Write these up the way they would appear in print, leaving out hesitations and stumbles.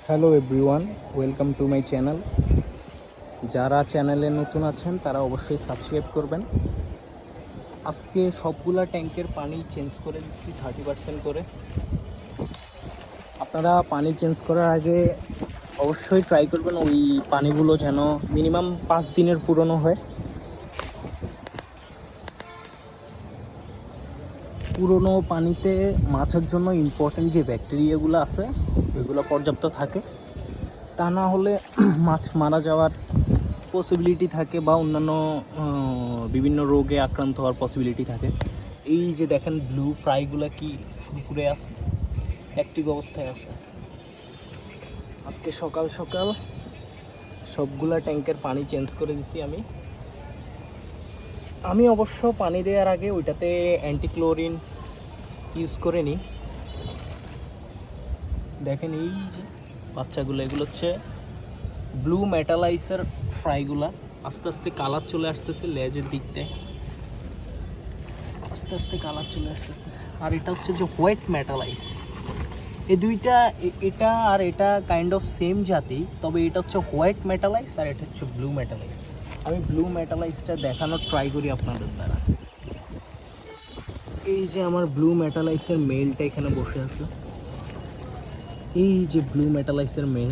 Hello everyone, welcome to my channel. যারা চ্যানেলে নতুন আছেন তারা অবশ্যই সাবস্ক্রাইব করবেন। আজকে সবগুলা ট্যাঙ্কের পানি চেঞ্জ করে দিচ্ছি 30% করে। আপনারা পানি চেঞ্জ করার আগে অবশ্যই ট্রাই করবেন ওই পানিগুলো যেন মিনিমাম 5 দিনের পুরনো হয়। পুরনো পানিতে মাছের জন্য ইম্পর্টেন্ট যে ব্যাকটেরিয়াগুলো আছে ওইগুলো পর্যাপ্ত থাকে, তা না হলে মাছ মারা যাওয়ার পসিবিলিটি থাকে বা অন্যান্য বিভিন্ন রোগে আক্রান্ত হওয়ার পসিবিলিটি থাকে। এই যে দেখেন ব্লু ফ্রাইগুলো কি ফুরফুরে আছে, অ্যাক্টিভ অবস্থায় আছে। আজকে সকাল সকাল সবগুলা ট্যাঙ্কের পানি চেঞ্জ করে দিছি আমি অবশ্য পানি দেওয়ার আগে ওইটাতে অ্যান্টিক্লোরিন ইউজ করে নিই। দেখেন এই যে বাচ্চাগুলো, এগুলো হচ্ছে ব্লু মেটালাইসের ফ্রাইগুলা। আস্তে আস্তে কালার চলে আসতেছে লেজের দিকতে, আস্তে আস্তে কালার চলে আসতেছে। আর এটা হচ্ছে যে হোয়াইট মেটালাইস। এই দুইটা, এটা আর এটা কাইন্ড অফ সেম জাতি, তবে এটা হচ্ছে হোয়াইট মেটালাইস আর এটা হচ্ছে ব্লু মেটালাইস। আমি ব্লু মেটালাইসটা দেখানোর ট্রাই করি আপনাদের দ্বারা। এই যে আমার ব্লু মেটালাইসের মেলটা এখানে বসে আছে, এই যে ব্লু মেটালাইসের মেল।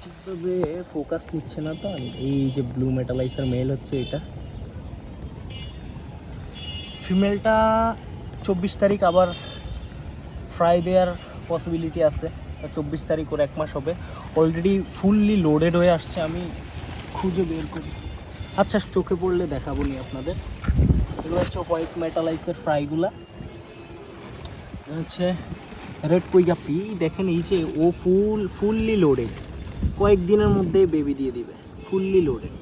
ঠিকভাবে ফোকাস নিচ্ছে না তো। এই যে ব্লু মেটালাইসের মেল হচ্ছে এটা। ফিমেলটা 24 তারিখ আবার ফ্রাই দেওয়ার পসিবিলিটি আছে। 24 তারিখ করে 1 মাস হবে। অলরেডি ফুললি লোডেড হয়ে আসছে, আমি খুঁজে বের করি। আচ্ছা, চোখে পড়লে দেখাবো নি আপনাদের। এগুলো হচ্ছে হোয়াইট মেটালাইসের ফ্রাইগুলা, হচ্ছে রেড কই গাপ্পি। দেখেন এই যে ও ফুললি লোডেড, কয়েকদিনের মধ্যেই বেবি দিয়ে দিবে, ফুললি লোডেড।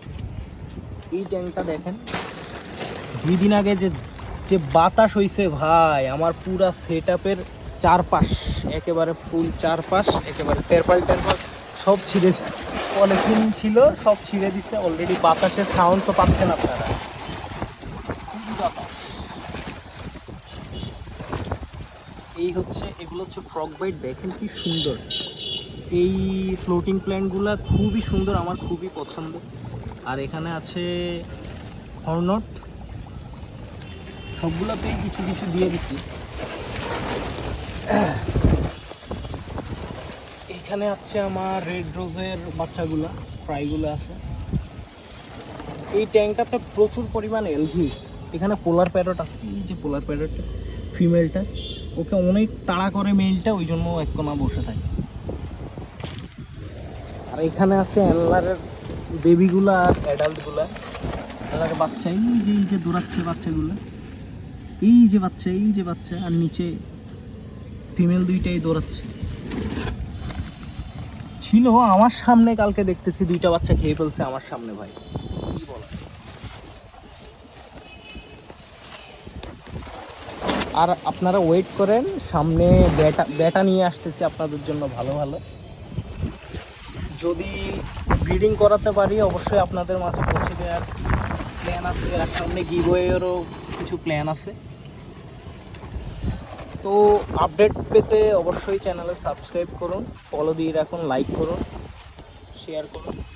এই ট্যাঙ্কটা দেখেন, 2 দিন আগে যে যে বাতাস হইছে ভাই, আমার পুরা সেট আপের চারপাশ একেবারে ফুল, চারপাশ একেবারে তেরপাল সব ছিঁড়ে, পলিথিন ছিল সব ছিঁড়ে দিছে অলরেডি। বাতাসের সাউন্ড তো পাচ্ছেন আপনারা, খুবই বাতাস। এই হচ্ছে, এগুলো হচ্ছে ফ্রগ বাইট। দেখেন কি সুন্দর এই ফ্লোটিং প্ল্যান্টগুলো, খুবই সুন্দর, আমার খুবই পছন্দ। আর এখানে আছে হর্নট, সবগুলোতেই কিছু কিছু দিয়ে দিছি। এখানে আছে আমার রেড রোজের বাচ্চাগুলো, ফ্রাইগুলো আছে। এই ট্যাঙ্কটাতে প্রচুর পরিমাণ এলভিস। এখানে পোলার প্যারট আছে, এই যে পোলার প্যারটটা ফিমেলটা, ওকে অনেক তাড়া করে মেলটা, ওই জন্য এক কোণা বসে থাকে। আর এখানে আছে অ্যানলারের বেবিগুলা আর অ্যাডাল্টগুলা, অ্যানলারের বাচ্চা। এই যে দৌড়াচ্ছে বাচ্চাগুলো, এই যে বাচ্চা, এই যে বাচ্চা, আর নিচে ফিমেল দুইটাই দৌড়াচ্ছে। ছিল আমার সামনে, কালকে দেখতেছি 2টা বাচ্চা খেয়ে ফেলছে আমার সামনে। ভাই কি বলা। আর আপনারা ওয়েট করেন, সামনে ব্যাটা নিয়ে আসতেছি আপনাদের জন্য ভালো ভালো। যদি ব্রিডিং করাতে পারি অবশ্যই আপনাদের মাঝে পৌঁছে দেওয়ার প্ল্যান আছে। আর সামনে গিভওয়েরও কিছু প্ল্যান আছে। তো আপডেট পেতে অবশ্যই চ্যানেলে সাবস্ক্রাইব করুন, ফলো দিয়ে রাখুন, লাইক করুন, শেয়ার করুন।